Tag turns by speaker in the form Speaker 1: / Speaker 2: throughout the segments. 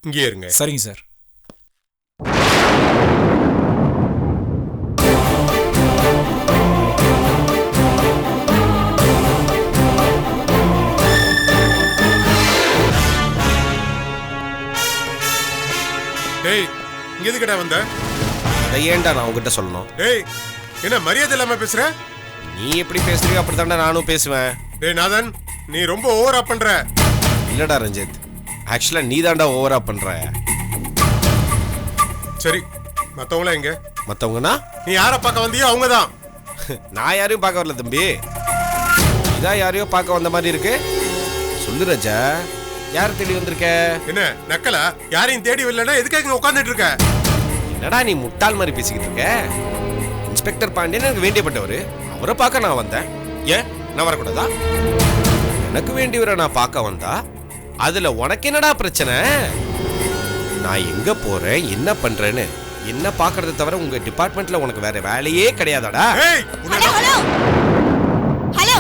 Speaker 1: இங்கே இருங்க.
Speaker 2: சரிங்க சார்.
Speaker 1: டேய், இங்க எதுக்குடா வந்த?
Speaker 3: அதை ஏன்டா நான் உங்ககிட்ட சொல்லணும்?
Speaker 1: டேய், என்ன மரியாதை இல்லாம பேசுற?
Speaker 3: நீ எப்படி பேசுறியோ அப்படித்தாண்டா நானும் பேசுவேன்.
Speaker 1: டேய் நாதன், நீ ரொம்ப ஓவரா பண்ற.
Speaker 3: இல்லடா ரஞ்சித், ஆக்சுவலா நீ தாண்டா ஓவரா பண்ற.
Speaker 1: சரி, மத்தவங்கள எங்க?
Speaker 3: மத்தவங்கன்னா
Speaker 1: நீ யார பார்க்க வந்தியோ அவங்கதான்.
Speaker 3: நான் யாரையும் பார்க்க வரல தம்பி. இதான் யாரையோ பார்க்க வந்த மாதிரி இருக்கு. சொல்லு ராஜா, யார் தேடி வந்திருக்க?
Speaker 1: என்ன நக்கலா? யாரையும் தேடி வரலன்னா எதுக்காக உட்கார்ந்துட்டு இருக்க?
Speaker 3: என்னடா நீ முட்டாள் மாதிரி பேசிக்கிட்டு இருக்க? இன்ஸ்பெக்டர் பாண்டியன் எனக்கு வேண்டியப்பட்டவர், அவரை பார்க்க நான் வந்தேன். ஏன் நான் வரக்கூடாதா? எனக்கு வேண்டியவரை நான் பார்க்க வந்தா அதுல உனக்கு என்னடா பிரச்சனை? நான் எங்க போறேன், என்ன பண்றேன்னு என்ன பாக்குறத தவிர உங்க டிபார்ட்மெண்ட்ல உனக்கு வேற வேலையே கிடையாதாடா?
Speaker 4: ஹலோ ஹலோ ஹலோ,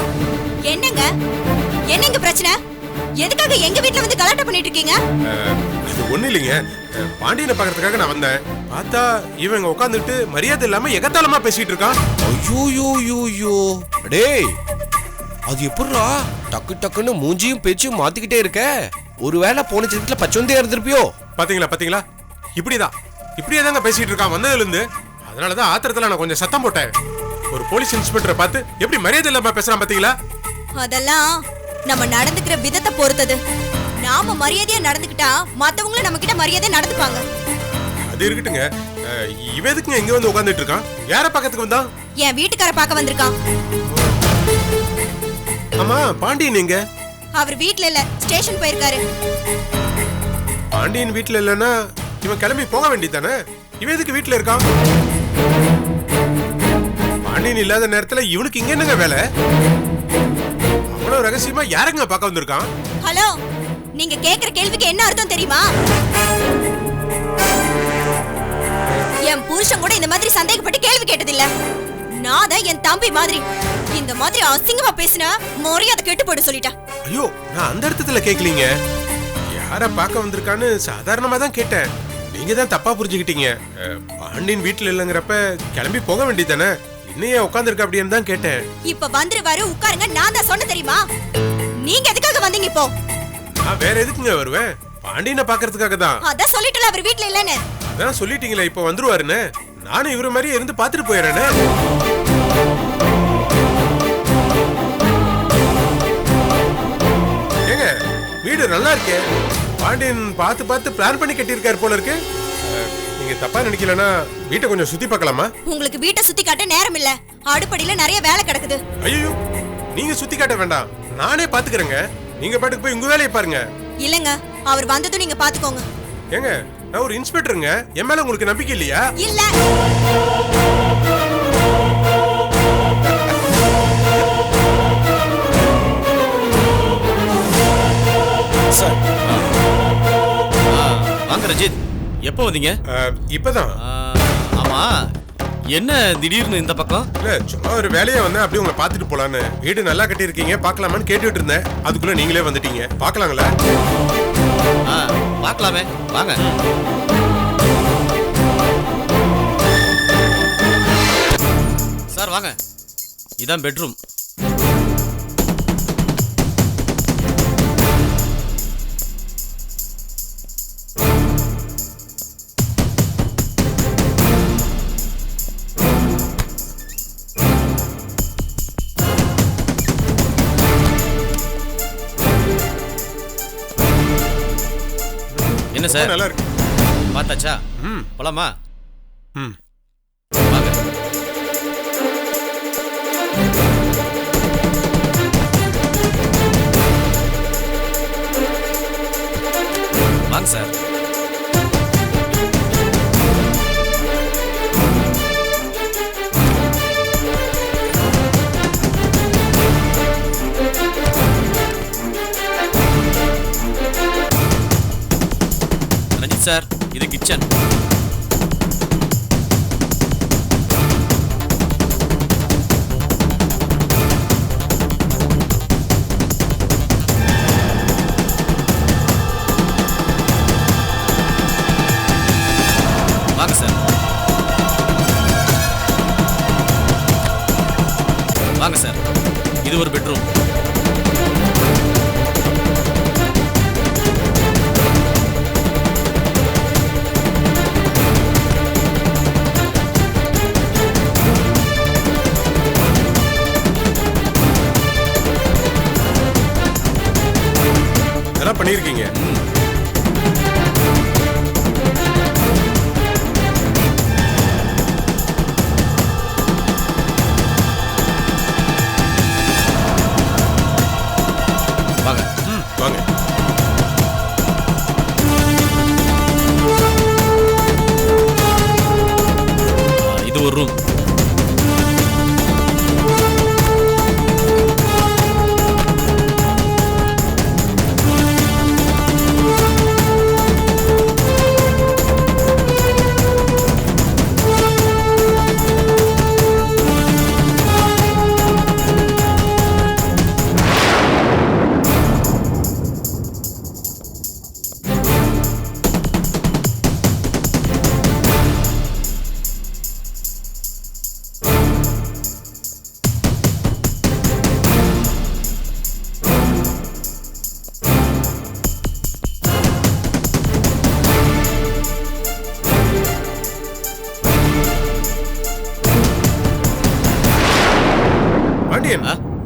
Speaker 4: என்னங்க என்னங்க பிரச்சனை? எதுக்காக எங்க வீட்ல வந்து கலாட்டா பண்ணிட்டு இருக்கீங்க?
Speaker 1: அது ஒண்ணு இல்லைங்க, பாண்டியனை பார்க்கறதுக்காக நான் வந்தேன். பார்த்தா இவங்க உட்காந்துட்டு மரியாதை இல்லாம எகத்தாளமா பேசிட்டு இருக்கான்.
Speaker 3: ஐயோ டேய், அது எப்படிரா டக்கு டக்குன்னு மூஞ்சியும் பேச்சும் மாத்திக்கிட்டே இருக்க? ஒருவேளை போன ஜென்மத்துல பச்சொந்தே இருந்திருப்பியோ?
Speaker 1: பாத்தீங்களா, இப்படியே தாங்க பேசிட்டு இருக்கான் வந்ததுல இருந்து. அதனாலதான் ஆத்திரத்துல நான் கொஞ்சம் சத்தம் போட்டேன். ஒரு போலீஸ் இன்ஸ்பெக்டரை பார்த்து எப்படி மரியாதை இல்லாம பேசுறான் பாத்தீங்களா?
Speaker 4: அதெல்லாம் நம்ம நடந்துக்கிற விதத்தை பொறுத்தது. நாம மரியாதையா நடந்துக்கிட்டா மத்தவங்களும் நம்ம கிட்ட மரியாதையா நடந்துப்பாங்க.
Speaker 1: அது இருக்கட்டுங்க, இவ எதுக்குங்க எங்க வந்து உட்கார்ந்துட்டு இருக்கான்? யார பக்கத்துக்கு வந்தான்?
Speaker 4: என் வீட்டுக்கார பார்க்க வந்திருக்கான்.
Speaker 1: ஆமா, பாண்டியன் எங்க?
Speaker 4: அவர் வீட்ல இல்ல, ஸ்டேஷன் போயிருக்காரு.
Speaker 1: பாண்டியன் வீட்ல இல்லன்னா இவன் கிளம்பி போக வேண்டியதானே? இவன் எதுக்கு வீட்ல இருக்கான்? பாண்டியன் இல்லாத நேரத்துல இவனுக்கு இங்க என்னங்க வேலை? அவ்வளவு ரகசியமா யாருங்க பார்க்க வந்திருக்கான்?
Speaker 4: ஹலோ, நீங்க கேக்குற கேள்விக்கு என்ன அர்த்தம் தெரியுமா? என் புருஷன் கூட இந்த மாதிரி சந்தேகப்பட்டு கேள்வி கேட்டதில்ல. நான் தான் என் தம்பி மாதிரி. இந்த மாதிரி அசிங்கமா பேசினா மரியாதை கெட்டு போட சொல்லிட்டா.
Speaker 1: ஐயோ, நான் அந்த அர்த்தத்துல கேட்கலீங்க. யார பார்க்க வந்திருக்கான்னு சாதாரணமா தான் கேட்டேன். நீங்க தான் தப்பா புரிஞ்சுக்கிட்டீங்க. பாண்டியன் வீட்டுல இல்லங்கிறப்ப கிளம்பி போக வேண்டியதானே? இன்னையே உட்கார்ந்துருக்க அப்படின்னு தான் கேட்டேன்.
Speaker 4: இப்ப வந்துருவாரு, உட்காருங்க. நான் தான் சொன்ன தெரியுமா? நீங்க எதுக்காக வந்தீங்க இப்போ?
Speaker 1: நான் வேற எதுக்குங்க வருவேன்? பாண்டியனை பாக்குறதுக்காக தான்.
Speaker 4: அதான் சொல்லிட்டல அவர் வீட்ல இல்லன்னு.
Speaker 1: அதான் சொல்லிட்டீங்களே, இப்ப வந்துருவாருன்னு. நானும் இவரு மாதிரி இருந்து பாத்துட்டு போயிடுறேன்னு. ஏங்க, வீடு நல்லா இருக்கே. பாண்டியன் பார்த்து பிளான் பண்ணி கட்டியிருக்காரு போல இருக்கு. நீங்க தப்பா நினைக்கலன்னா வீட்டை கொஞ்சம் சுத்தி பார்க்கலாமா?
Speaker 4: உங்களுக்கு வீட்டை சுத்தி காட்ட நேரம் இல்ல. அடுப்படியில நிறைய வேலை கிடக்குது.
Speaker 1: ஐயோ, நீங்க சுத்தி காட்ட வேண்டாம், நானே பாத்துக்கிறேங்க. நீங்க பாட்டுக்கு போய் உங்க வேலையை பாருங்க.
Speaker 4: இல்லங்க, அவர் வந்ததும் நீங்க பாத்துக்கோங்க.
Speaker 1: ஏங்க, நான் ஒரு இன்ஸ்பெக்டருங்க. என் மேல உங்களுக்கு நம்பிக்கை இல்லையா?
Speaker 4: இல்ல.
Speaker 2: சார்,
Speaker 5: வாங்க ரஞ்சித், எப்போ வந்தீங்க?
Speaker 1: இப்பதான்.
Speaker 5: ஆமா, என்ன திடீர்னு இந்த பக்கம்?
Speaker 1: இல்ல, சும்மா ஒரு வேலையா வந்தேன், அப்படியே உங்களை பாத்துட்டு போலான்னு. வீடு நல்லா கட்டியிருக்கீங்க, பாக்கலாமான்னு கேட்டுட்டு இருந்தேன். அதுக்குள்ள நீங்களே வந்துட்டீங்க. பாக்கலாங்களா?
Speaker 5: பார்க்கலாமே, வாங்க. சார் வாங்க, இதான் பெட்ரூம். என்ன சார்,
Speaker 1: நல்லா இருக்கு.
Speaker 5: பார்த்தாச்சா? போலாமா? வாங்க. வாங்க சார். ரஞ்சித் சார், இது கிச்சன்.
Speaker 1: பண்ணியிருக்கீங்க.
Speaker 3: வாங்க.
Speaker 1: வாங்க.
Speaker 5: இது ஒரு ரூம்.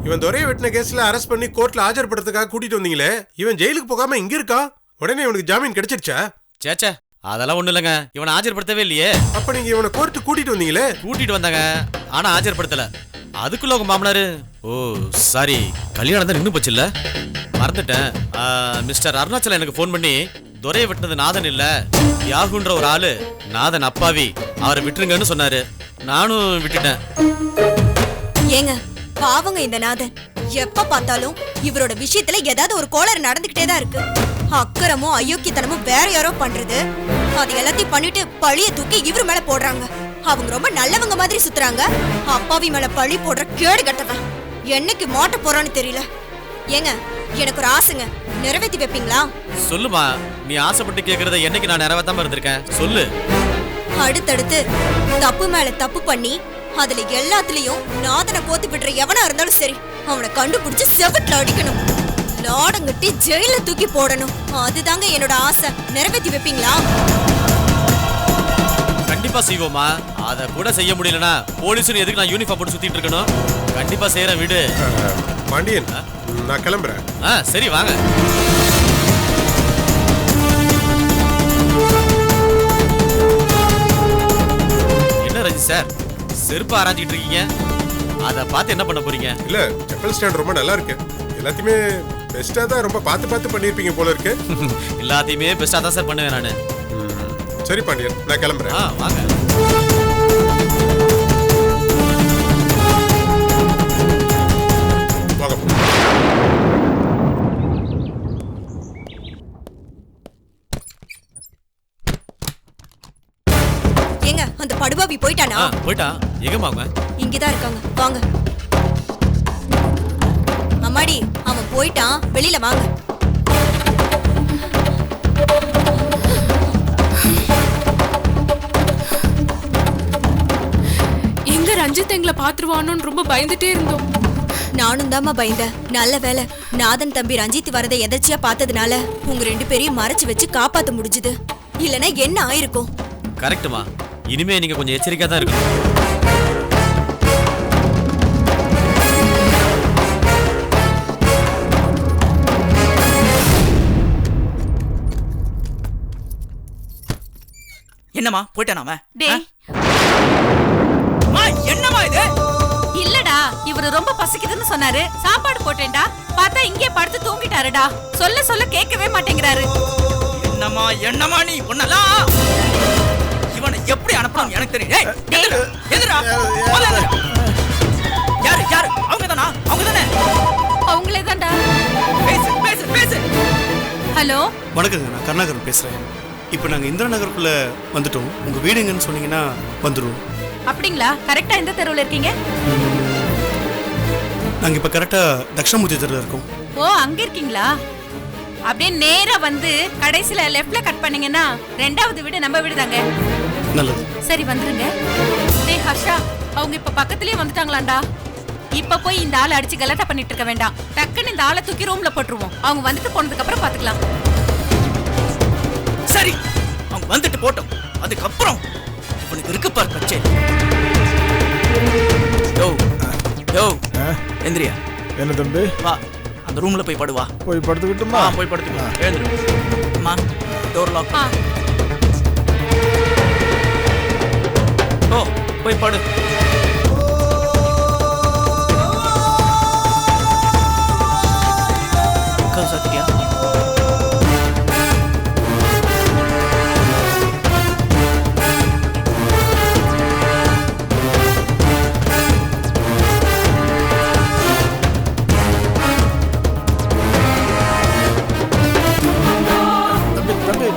Speaker 1: இவன் துரையை வெட்டின கேஸ்ல அரெஸ்ட் பண்ணி கோர்ட்ல ஆஜர்படுறதுக்காக கூட்டிட்டு வந்தீங்களே, இவன் ஜெயிலுக்கு போகாம இங்க இருக்கா? உடனே இவனுக்கு ஜாமீன் கிடைச்சிருச்சா?
Speaker 5: சேச்சே, அதெல்லாம் ஒண்ணு இல்லைங்க. இவனை ஆஜர்படுத்தவே இல்லையே.
Speaker 1: அப்ப நீங்க இவனை கோர்ட்டு கூட்டிட்டு வந்தீங்களே?
Speaker 5: கூட்டிட்டு வந்தாங்க, ஆனா ஆஜர்படுத்தல. அதுக்குள்ள உங்க மாமனாரு, ஓ சாரி, கல்யாணம் தான் நின்னு போச்சு இல்ல, மறந்துட்டேன். மிஸ்டர் அருணாச்சலம் எனக்கு ஃபோன் பண்ணி துரையை வெட்டினது நாதன் இல்ல, யாகுன்ற ஒரு ஆளு, நாதன் அப்பாவி, அவரை விட்டுருங்கன்னு சொன்னாரு. நானும் விட்டுட்டேன்.
Speaker 4: ஏங்க பாவங்க இந்த நாதன், எப்ப பார்த்தாலும் இவரோட விஷயத்துல ஏதாவது ஒரு கோளாறு நடந்துகிட்டே தான் இருக்கு. அக்கறமும் அயோக்கியத்தனமும் வேற யாரோ பண்றது, அது எல்லாத்தையும் பண்ணிட்டு பழிய தூக்கி இவரு மேல போடுறாங்க. அவங்க ரொம்ப நல்லவங்க மாதிரி சுத்துறாங்க. அப்பாவி மேல பழி போடுற கேடு கட்டதான் என்னைக்கு மாட்ட போறான்னு தெரியல. ஏங்க எனக்கு ஒரு ஆசைங்க, நிறைவேற்றி வைப்பீங்களா?
Speaker 5: சொல்லுமா, நீ ஆசைப்பட்டு கேக்குறத என்னைக்கு நான் நிறைவேற்றாம இருந்திருக்கேன், சொல்லு.
Speaker 4: அடுத்தடுத்து தப்பு மேல தப்பு பண்ணி அதுல எல்லாத்துலயும் நாதனை கோத்து விடுற எவனா இருந்தாலும் சரி, அவனை கண்டுபிடிச்சு செவட்ல அடிக்கணும், லாடங்கட்டி ஜெயில தூக்கி போடணும். அதுதாங்க என்னோட ஆசை. நிறைவேற்றி வைப்பீங்களா?
Speaker 5: கண்டிப்பா செய்வோமா. அத கூட செய்ய முடியலனா போலீஸ்னு எதுக்கு நான் யூனிஃபார்ம் போட்டு சுத்திட்டு இருக்கணும்? கண்டிப்பா செய்யற வீடு.
Speaker 1: பாண்டியன், நான் கிளம்புறேன்.
Speaker 5: சரி வாங்க. என்ன ரஞ்சி சார், செருப்பு ஆராய்ச்சிட்டு இருக்கீங்க? அத பார்த்து என்ன பண்ண போறீங்க?
Speaker 1: இல்ல, செப்பல் ஸ்டாண்ட் ரொம்ப நல்லா இருக்கு. எல்லாத்தையுமே பெஸ்டா தான், ரொம்ப பார்த்து பார்த்து பண்ணிருப்பீங்க போல இருக்கு.
Speaker 5: எல்லாத்தையுமே பெஸ்டா தான் சார் பண்ணுவேன் நானு.
Speaker 1: சரி பாண்டியன், நான் கிளம்புறேன்.
Speaker 5: வாங்க.
Speaker 4: ஏங்க அந்த படுபாவி போயிட்டானா?
Speaker 5: போயிட்டா. எங்கம்மா அவங்க?
Speaker 4: இங்கதான் இருக்காங்க, வாங்க. அம்மாடி, அவன் போயிட்டான், வெளியில வாங்க.
Speaker 6: எங்க ரஞ்சித் எங்களை பாத்துருவானோன்னு ரொம்ப பயந்துட்டே இருந்தோம்.
Speaker 4: நானும் தாம்மா பயந்தேன். நல்ல வேலை, நாதன் தம்பி ரஞ்சித் வரதை எதர்ச்சியா பார்த்ததுனால உங்க 2 பேரையும் மறைச்சு வச்சு காப்பாத்த முடிஞ்சுது. இல்லனா என்ன ஆயிருக்கும்?
Speaker 5: கரெக்ட்டுமா. இனிமே நீங்க கொஞ்சம் எச்சரிக்கையா தான் இருக்கணும்.
Speaker 7: என்னம்மா போயிட்டானா அவன்?
Speaker 6: டேய்,
Speaker 7: என்னம்மா இது?
Speaker 6: இல்லடா, இவரு ரொம்ப பசிக்குதுன்னு சொன்னாரு, சாப்பாடு போட்டேன்டா. பார்த்தா இங்கே படுத்து தூங்கிட்டாருடா. சொல்ல சொல்ல கேட்கவே மாட்டேங்கிறாரு.
Speaker 7: என்னம்மா நீ பொண்ணலாம் இவனை எப்படி அனுப்பணும் எனக்கு தெரியும். எதிரா யாரு யாரு? அவங்க தானா? அவங்க தானே?
Speaker 6: அவங்களே தான்டா.
Speaker 7: பேசு பேசு பேசு.
Speaker 6: ஹலோ,
Speaker 2: வணக்கங்க, நான் கருணாகரன் பேசுறேன். இப்போ நாங்கள் இந்திரா நகருக்குள்ள வந்துட்டோம். உங்க வீடு எங்கன்னு சொன்னீங்கன்னா வந்துடுவோம்.
Speaker 6: அப்படிங்களா? கரெக்டா எந்த தெருவில் இருக்கீங்க?
Speaker 2: நாங்கள் இப்போ கரெக்டாக தக்ஷணமூர்த்தி தெருவில் இருக்கோம்.
Speaker 6: ஓ, அங்க இருக்கீங்களா? அப்படியே நேரா வந்து கடைசியில லெஃப்ட்ல கட் பண்ணீங்கன்னா 2வது வீடு நம்ம வீடு தாங்க.
Speaker 2: நல்லது.
Speaker 6: சரி வந்துருங்க. டேய் ஹர்ஷா, அவங்க இப்ப பக்கத்துலயே வந்துட்டாங்களாண்டா. இப்ப போய் இந்த ஆளை அடிச்சு கலாட்டா பண்ணிட்டு இருக்க வேண்டாம். டக்குன்னு இந்த ஆளை தூக்கி ரூம்ல போட்டுருவோம். அவங்க வந்துட்டு போனதுக்கு அப்புறம் பாத்துக்கலாம்.
Speaker 7: சரி, அவங்க வந்துட்டு போட்டோம், அதுக்கப்புறம் இவனுக்கு இருக்கு பார் பச்சை. யோ யோ எந்திரியா.
Speaker 8: என்ன தம்பி?
Speaker 7: வா, அந்த ரூம்ல போய் படுவா.
Speaker 8: போய் படுத்துக்கிட்டுமா?
Speaker 7: போய் படுத்துக்கலாம். எழுந்துரு. அம்மா டோர் லாக். ஓ போய் படு. சத்யா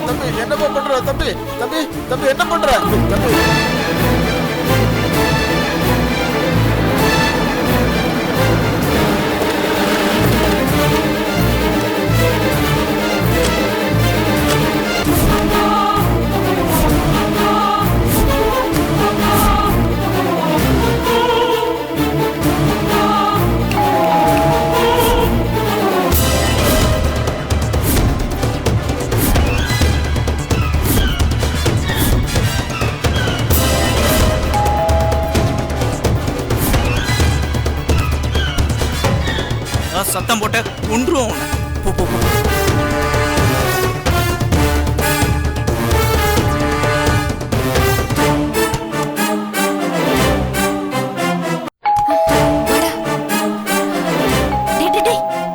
Speaker 8: தம்பி என்னப்பா பண்ற? தம்பி தம்பி தம்பி என்ன பண்ற? தம்பி
Speaker 7: சத்தம் போட்ட கொன்றுவோம். போ போ போ.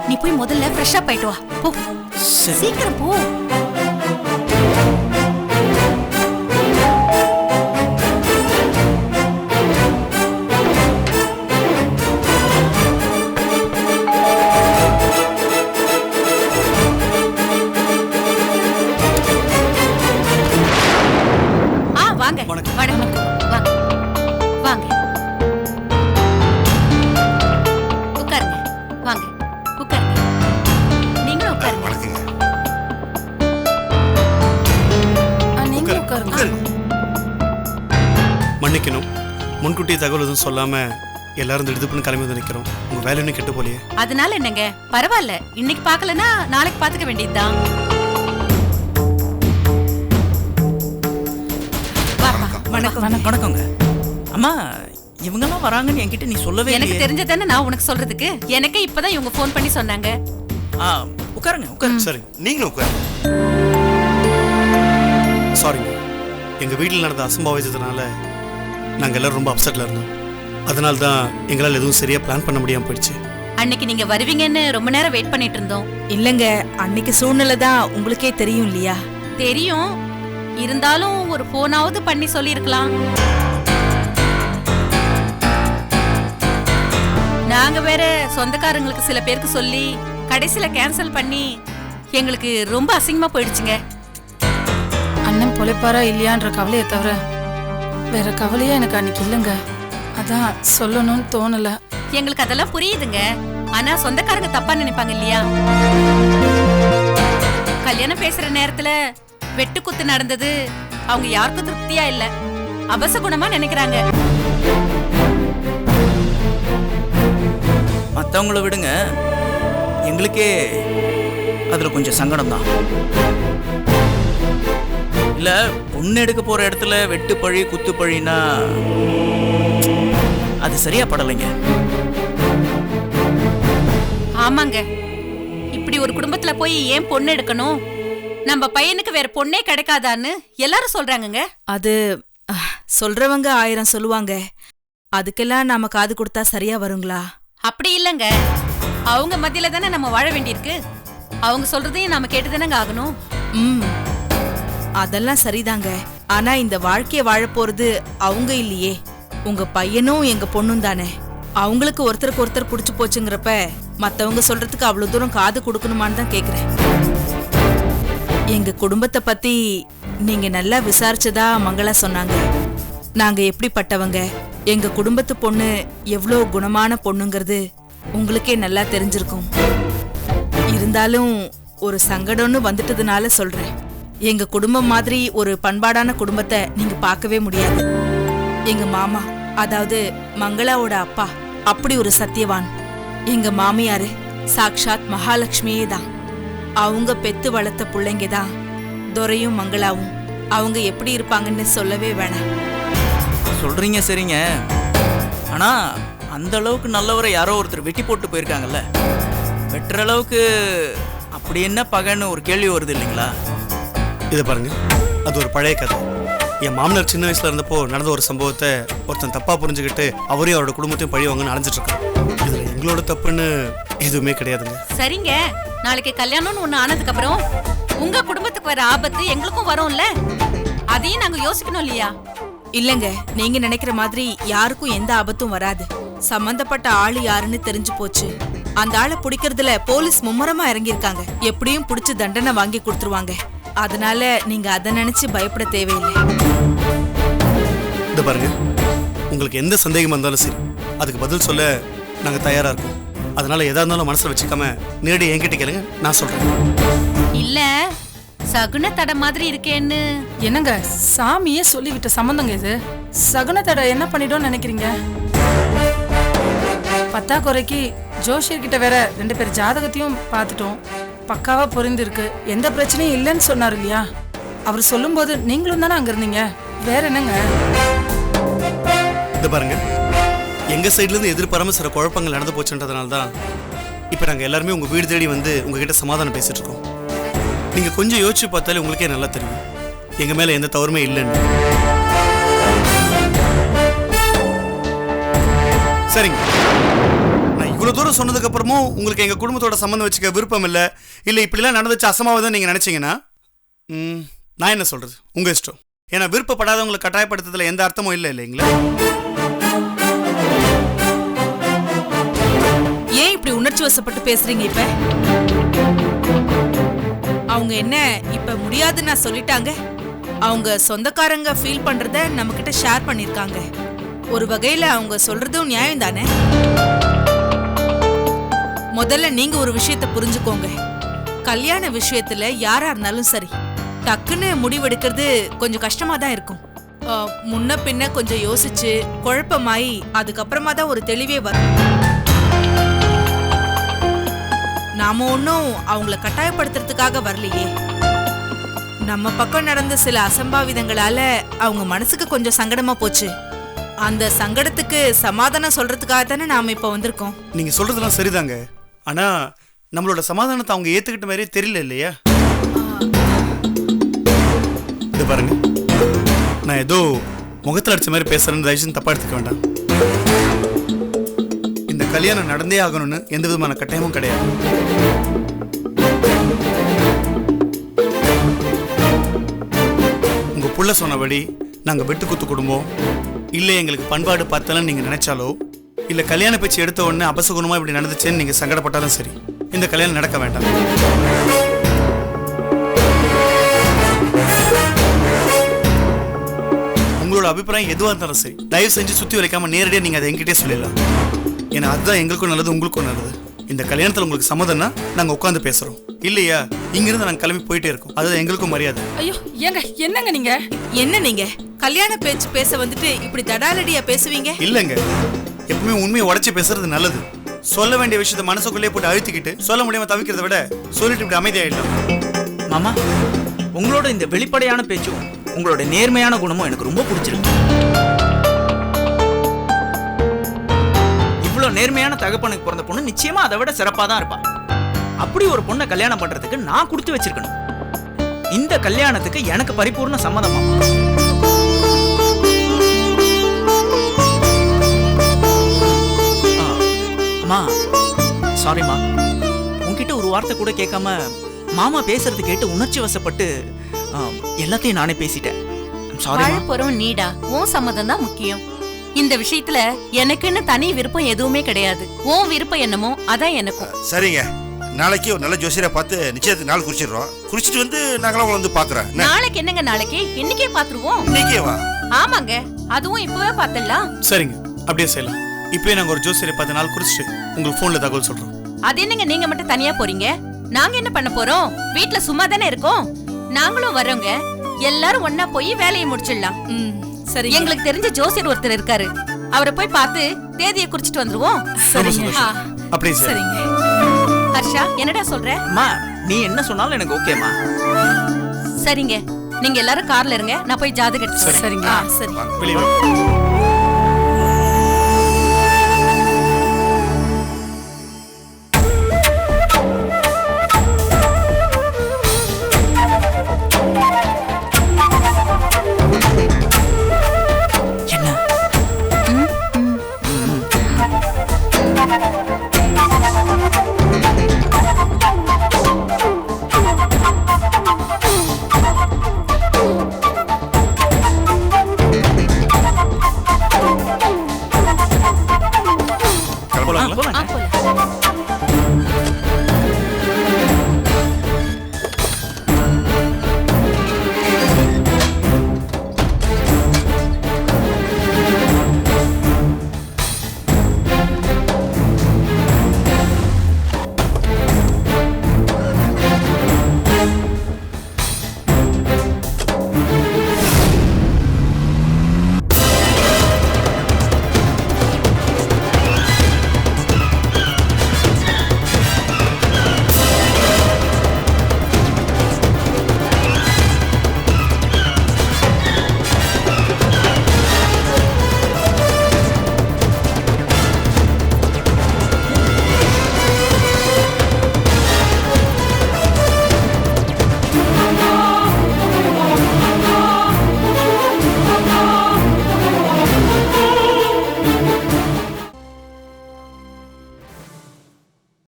Speaker 6: நீ போய் முதல்ல ஃப்ரெஷ் அப் ஆயிட்டு வா. போ சீக்கிரம் போ.
Speaker 2: மன்னிக்கணும், முன்கூட்டிய தகவல் எதுவும் சொல்லாம எல்லாரும் திடுதுப்புன்னு கிளம்பி வந்து நிக்கிறோம். உங்க வேலை இன்னும் கெட்டு போலியே.
Speaker 6: அதனால என்னங்க, பரவாயில்ல, இன்னைக்கு பார்க்கலனா நாளைக்கு பாத்துக்க வேண்டியதுதான்.
Speaker 7: வணக்கங்க. அம்மா இவங்கெல்லாம் வராங்கன்னு என்கிட்ட நீ சொல்லவே
Speaker 6: எனக்கு தெரிஞ்சதானே நான் உனக்கு சொல்றதுக்கு. எனக்கு இப்பதான் இவங்க ஃபோன் பண்ணி சொன்னாங்க.
Speaker 7: உட்காருங்க உட்காருங்க.
Speaker 2: சரி
Speaker 3: நீங்களும் உட்காருங்க.
Speaker 2: சாரிங்க, எங்க வீட்டில் நடந்த அசம்பாவிதத்தினால நாங்க எல்லாரும் ரொம்ப அப்செட்ல இருந்தோம். அதனால தான் எங்களால் எதுவும் சரியா பிளான் பண்ண முடியாம போயிடுச்சு.
Speaker 6: அன்னைக்கு நீங்க வருவீங்கன்னு ரொம்ப நேரம் வெயிட் பண்ணிட்டு இருந்தோம்.
Speaker 9: இல்லங்க, அன்னைக்கு சூழ்நிலை தான் உங்களுக்கே தெரியும் இல்லையா?
Speaker 6: தெரியும், இருந்தாலும் ஒரு போனாவது பண்ணி சொல்லிருக்கலாம். நாங்க வேற சொந்தக்காரங்களுக்கு சில பேருக்கு சொல்லி கடைசியில கேன்சல் பண்ணி எங்களுக்கு ரொம்ப அசிங்கமா போயிடுச்சுங்க.
Speaker 10: அண்ணன் பொழைப்பாரா இல்லையான்ற கவலையை தவிர வேற கவலையா எனக்கு அன்னைக்கு இல்லைங்க. அதான் சொல்லணும்னு தோணல.
Speaker 6: எங்களுக்கு அதெல்லாம் புரியுதுங்க, ஆனா சொந்தக்காரங்க தப்பா நினைப்பாங்க இல்லையா? கல்யாணம் பேசுற நேரத்துல வெட்டு குத்து நடந்தது அவங்க யாருக்கும் திருப்தியா இல்ல, அபசகுணமா நினைக்கிறாங்க.
Speaker 7: மற்றவங்கள விடுங்க, எங்களுக்கே அதுல கொஞ்சம் சங்கடம் தான். இல்ல பொண்ணு எடுக்க போற இடத்துல வெட்டு பழி குத்து பழினா அது சரியா படலைங்க.
Speaker 6: ஆமாங்க, இப்படி ஒரு குடும்பத்துல போய் ஏன் பொண்ணு எடுக்கணும், நம்ம பையனுக்கு வேற பொண்ணே கிடைக்காதான்னு எல்லாரும் சொல்றாங்கங்க.
Speaker 9: அது சொல்றவங்க 1000 சொல்லுவாங்க. அதுக்கெல்லாம் நாம காது கொடுத்தா சரியா வருங்களா?
Speaker 6: அப்படி இல்லங்க, அவங்க மத்தியில தானே நம்ம வாழ வேண்டியிருக்கு. அவங்க சொல்றதையும் நாம கேட்டுதானங்க ஆகணும்.
Speaker 9: அதெல்லாம் சரிதாங்க, ஆனா இந்த வாழ்க்கைய வாழ போறது அவங்க இல்லையே, உங்க பையனும் எங்க பொண்ணும் தானே. அவங்களுக்கு ஒருத்தருக்கு ஒருத்தர் புடிச்சு போச்சுங்கிறப்ப மத்தவங்க சொல்றதுக்கு அவ்வளவு தூரம் காது கொடுக்கணுமான்னு தான் கேக்குறேன். எங்க குடும்பத்தை பத்தி நீங்க நல்லா விசாரிச்சதா மங்களா சொன்னாங்க. நாங்க எப்படிப்பட்டவங்க, எங்க குடும்பத்து பொண்ணு எவ்வளோ குணமான பொண்ணுங்கிறது உங்களுக்கே நல்லா தெரிஞ்சிருக்கும். இருந்தாலும் ஒரு சங்கடம்னு வந்துட்டதுனால சொல்றேன், எங்க குடும்பம் மாதிரி ஒரு பண்பாடான குடும்பத்தை நீங்க பார்க்கவே முடியாது. எங்க மாமா, அதாவது மங்களாவோட அப்பா, அப்படி ஒரு சத்தியவான். எங்க மாமியாரு சாக்ஷாத் மகாலட்சுமியே தான். அவங்க பெத்து வளர்த்த பிள்ளைங்க தான் துரையும் மங்களாவும். அவங்க எப்படி இருப்பாங்கன்னு சொல்லவே வேணாம்.
Speaker 7: சொல்றீங்க சரிங்க, ஆனா அந்த அளவுக்கு நல்லவரை யாரோ ஒருத்தர் வெட்டி போட்டு போயிருக்காங்கல்ல, வெட்டுற அளவுக்கு அப்படி என்ன பகைன்னு ஒரு கேள்வி வருது இல்லைங்களா?
Speaker 2: இதை பாருங்க, அது ஒரு பழைய கதை. என் மாமனார் சின்ன வயசுல இருந்தப்போ நடந்த ஒரு சம்பவத்தை ஒருத்தன் தப்பா புரிஞ்சுக்கிட்டு அவரையும் அவரோட குடும்பத்தையும் பழி வாங்கன்னு அலைஞ்சிட்டு இருக்கான். இதுல எங்களோட தப்புன்னு எதுவுமே கிடையாதுங்க.
Speaker 6: சரிங்க, நாளைக்கு கல்யாணம்னு ஒண்ணு ஆனதுக்கு அப்புறம் உங்க குடும்பத்துக்கு வர ஆபத்து எங்களுக்கும் வரும்ல, அதையும் நாங்க யோசிக்கணும் இல்லையா?
Speaker 9: இல்லங்க, நீங்க நினைக்கிற மாதிரி யாருக்கும் எந்த ஆபத்தும் வராது. சம்பந்தப்பட்ட ஆளு யாருன்னு தெரிஞ்சு போச்சு. அந்த ஆளை பிடிக்கிறதுல போலீஸ் மும்முரமா இறங்கியிருக்காங்க. எப்படியும் பிடிச்சு தண்டனை வாங்கி கொடுத்துருவாங்க. அதனால நீங்க அதை நினைச்சு பயப்பட தேவையில்லை.
Speaker 2: இந்த பாருங்க, உங்களுக்கு எந்த சந்தேகம் வந்தாலும் சரி அதுக்கு பதில் சொல்ல நாங்க தயாரா இருக்கோம். அதனால எதா இருந்தாலும் மனசுல வச்சுக்காம நேரடி என்கிட்ட கேளுங்க, நான் சொல்றேன்.
Speaker 6: இல்ல சகுன தடை மாதிரி இருக்கேன்னு.
Speaker 10: என்னங்க சாமியே சொல்லிவிட்ட சம்பந்தங்க இது. சகுனத்தடை என்ன பண்ணிடும் நினைக்கிறீங்க? பத்தாக்குறைக்கு ஜோஷியர்கிட்ட வேற 2 பேர் ஜாதகத்தையும் பார்த்துட்டோம். பக்காவா பொருந்து இருக்கு, எந்த பிரச்சனையும் இல்லைன்னு சொன்னார் இல்லையா? அவர் சொல்லும்போது நீங்களும் தானே அங்க இருந்தீங்க, வேற என்னங்க?
Speaker 2: இந்த பாருங்க, எங்க சைட்ல இருந்து எதிர்பாராம சில குழப்பங்கள் நடந்து போச்சுன்றதுனால தான் இப்ப நாங்க எல்லாருமே உங்க வீடு தேடி வந்து உங்ககிட்ட சமாதானம் பேசிட்டு இருக்கோம். நீங்க கொஞ்சம் யோசிச்சு பார்த்தாலே உங்களுக்கே நல்லா தெரியும் எங்க மேல எந்த தவறுமே இல்லைன்னு. சரிங்க, நான் இவ்வளவு தூரம் சொன்னதுக்கு அப்புறமும் உங்களுக்கு எங்க குடும்பத்தோட சம்பந்தம் வச்சுக்க விருப்பம் இல்லை, இல்லை இப்படிலாம் நடந்துச்சு அசமாவதான் நீங்க நினைச்சீங்கன்னா நான் என்ன சொல்றது, உங்க இஷ்டம். ஏன்னா விருப்பப்படாதவங்களை கட்டாயப்படுத்துறதுல எந்த அர்த்தமும் இல்லை இல்லைங்களா?
Speaker 9: ஏன் இப்படி உணர்ச்சி வசப்பட்டு பேசுறீங்க? இப்ப அவங்க என்ன இப்ப முடியாதுன்னு நான் சொல்லிட்டாங்க. அவங்க சொந்தக்காரங்க ஃபீல் பண்றத நம்ம கிட்ட ஷேர் பண்ணிருக்காங்க. ஒரு வகையில அவங்க சொல்றதும் நியாயம் தானே. முதல்ல நீங்க ஒரு விஷயத்த புரிஞ்சுக்கோங்க. கல்யாண விஷயத்துல யாரா இருந்தாலும் சரி, டக்குன்னு முடிவெடுக்கிறது கொஞ்சம் கஷ்டமா தான் இருக்கும். முன்ன பின்ன கொஞ்சம் யோசிச்சு குழப்பமாயி அதுக்கப்புறமா தான் ஒரு தெளிவே வரும். நாம ஒன்னும் அவங்கள கட்டாயப்படுத்துறதுக்காக வரலையே. நம்ம பக்கம் நடந்த சில அசம்பாவிதங்களால அவங்க மனசுக்கு கொஞ்சம் சங்கடமா போச்சு. அந்த சங்கடத்துக்கு சமாதானம் சொல்றதுக்காக தானே நாம இப்ப வந்திருக்கோம்.
Speaker 2: நீங்க சொல்றதெல்லாம் சரிதாங்க, ஆனா நம்மளோட சமாதானத்தை அவங்க ஏத்துக்கிட்ட மாதிரியே தெரியல இல்லையா? இது பாருங்க, நான் ஏதோ முகத்தில் அடிச்ச மாதிரி பேசுறேன்னு தயவுசெய்து தப்பா எடுத்துக்க வேண்டாம். இந்த கல்யாணம் நடந்தே ஆகணும்னு எந்த விதமான கட்டாயமும் கிடையாது. உங்க புள்ள சொன்னபடி நாங்க வெட்டு குத்து குடும்பம் இல்லை, எங்களுக்கு பண்பாடு பார்த்தாலும் நீங்க நினைச்சாலோ, இல்ல கல்யாண பேச்சு எடுத்த உடனே அபசகுணமா இப்படி நடந்துச்சேன்னு நீங்க சங்கடப்பட்டாலும் சரி, இந்த கல்யாணம் நடக்க வேண்டாம். உங்களோட அபிப்பிராயம் எதுவாக இருந்தாலும் சரி, தயவு செஞ்சு சுத்தி வளைக்காம நேரடியாக நீங்க அதை என்கிட்டே சொல்லிடலாம். ஏன்னா அதுதான் எங்களுக்கும் நல்லது, உங்களுக்கும் நல்லது. இந்த கல்யாணத்துல உங்களுக்கு சம்மதம்னா நாங்க உட்காந்து பேசுறோம், இல்லையா இங்கிருந்து நாங்க கிளம்பி போயிட்டே இருக்கோம். அதுதான் எங்களுக்கும் மரியாதை.
Speaker 10: ஐயோ ஏங்க என்னங்க நீங்க?
Speaker 9: என்ன நீங்க கல்யாண பேச்சு பேச வந்துட்டு இப்படி தடாலடியா பேசுவீங்க?
Speaker 2: இல்லங்க, எப்பவுமே உண்மையை உடைச்சு பேசுறது நல்லது. சொல்ல வேண்டிய விஷயத்த மனசுக்குள்ளே போட்டு அழுத்திக்கிட்டு சொல்ல முடியாம தவிக்கிறத விட சொல்லிட்டு இப்படி அமைதியாயிடலாம்.
Speaker 7: மாமா, உங்களோட இந்த வெளிப்படையான பேச்சும் உங்களோட நேர்மையான குணமும் எனக்கு ரொம்ப பிடிச்சிருக்கு. இவ்வளவு நேர்மையான தகப்பனுக்கு பிறந்த பொண்ணு நிச்சயமா அதை விட சிறப்பா தான் இருப்பா. அப்படி ஒரு பொண்ணை கல்யாணம் பண்றதுக்கு நான் கொடுத்து வச்சிருக்கணும். இந்த கல்யாணத்துக்கு எனக்கு பரிபூர்ண சம்மதமா? அம்மா சாரிம்மா, உன்கிட்ட ஒரு வார்த்தை கூட கேட்காம மாமா பேசுறது கேட்டு உணர்ச்சி வசப்பட்டு எல்லாத்தையும் நானே பேசிட்டேன்.
Speaker 6: வாழப்போறோம் நீடா, உன் சம்மதம் தான் முக்கியம். இந்த விஷயத்துல எனக்குன்னு தனி விருப்பம் எதுவுமே கிடையாது. உன் விருப்பம் என்னமோ அதான் எனக்கும்.
Speaker 8: சரிங்க, நாளைக்கு ஒரு நல்ல ஜோசியரை பார்த்து நிச்சயத்துக்கு நாள் குறிச்சிடுறோம். குறிச்சிட்டு வந்து நாங்களாம் வந்து பாக்குறேன்.
Speaker 6: நாளைக்கு என்னங்க, நாளைக்கு இன்னைக்கே பாத்துருவோம்.
Speaker 8: இன்னைக்கே வா.
Speaker 6: ஆமாங்க, அதுவும் இப்பவே பாத்துடலாம்.
Speaker 2: சரிங்க, அப்படியே செய்யலாம். இப்பயே நாங்க ஒரு ஜோசியரை 10 நாள் குறிச்சிட்டு உங்களுக்கு போன்ல தகவல் சொல்றோம்.
Speaker 6: அது என்னங்க நீங்க மட்டும் தனியா போறீங்க? நாங்க என்ன பண்ண போறோம்? வீட்ல சும்மா தானே இருக்கோம். நாங்களும் வரோங்க. எல்லாரும் ஒன்னா போய் வேலையை முடிச்சிடலாம்.
Speaker 9: சரி,
Speaker 6: எங்களுக்கு தெரிஞ்ச ஜோசியர் ஒருத்தர் இருக்காரு, அவரை போய் பார்த்து தேதியை குறிச்சிட்டு வந்துருவோம்.
Speaker 2: சரிங்க, அப்படியே
Speaker 9: சரிங்க.
Speaker 6: ஹர்ஷா, என்னடா சொல்ற?
Speaker 7: அம்மா, நீ என்ன சொன்னாலும் எனக்கு ஓகேமா.
Speaker 6: சரிங்க, நீங்க எல்லாரும் கார்ல இருங்க, நான் போய் ஜாதகம் எடுத்து வரேன்.
Speaker 9: சரிங்க. சரி.
Speaker 2: வெளியே